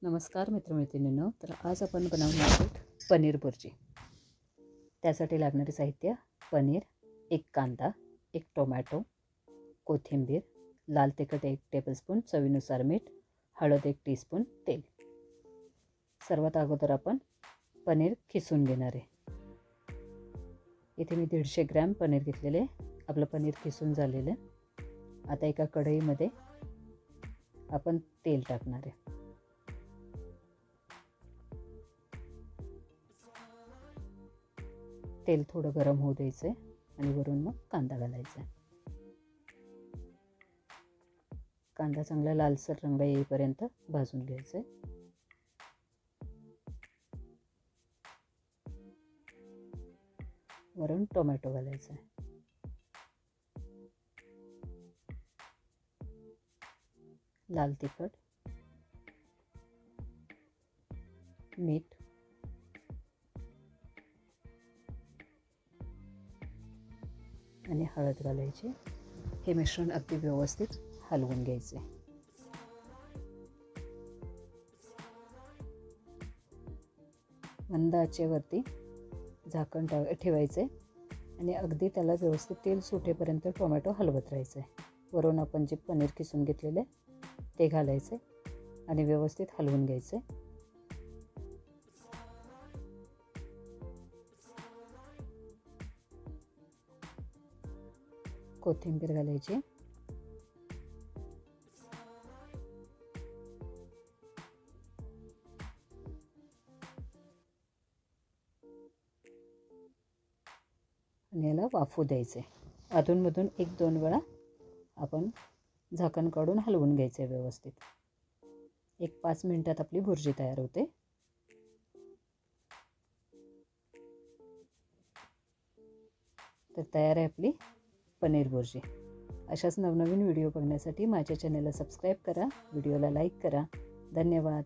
नमस्कार मित्रमैत्रिणींनो. तर आज आपण बनवणार आहोत पनीर बुर्जी. त्यासाठी लागणारे साहित्य: पनीर, एक कांदा, एक टोमॅटो, कोथिंबीर, लाल तिखट 1 टेबलस्पून, चवीनुसार मीठ, हळद 1 टीस्पून, तेल. सर्वात अगोदर आपण पनीर खिसून घेणार आहे. इथे मी 150 ग्रॅम पनीर घेतलेले. आपलं पनीर खिसून झालेलं. आता एका कढईमध्ये आपण तेल टाकणार आहे. तेल थोडं गरम होऊ द्यायचं आहे आणि वरून मग कांदा घालायचा आहे. कांदा चांगला लालसर रंग येईपर्यंत भाजून घ्यायचा आहे. वरून टोमॅटो घालायचा आहे. लाल तिखट, मीठ, आणि हळद घालायची. हे मिश्रण अगदी व्यवस्थित हलवून घ्यायचे. मंद आचेवरती झाकण ठेवायचे आणि अगदी त्याला व्यवस्थित तेल सुटेपर्यंत टोमॅटो हलवत राहायचे. वरून आपण जे पनीर किसून घेतलेले ते घालायचे आणि व्यवस्थित हलवून घ्यायचे. कोथिंबीर घालायची. आणि याला वाफू द्यायचे. अधूनमधून 1-2 वेळा आपण झाकण काढून हलवून घ्यायचे व्यवस्थित. 1-5 मिनिटात आपली भुर्जी तयार होते. तर तयार आहे आपली पनीर बुर्जी. अशाच नवनवीन व्हिडिओ बघण्यासाठी माझ्या चॅनलला सबस्क्राईब करा, व्हिडिओला लाईक करा. धन्यवाद.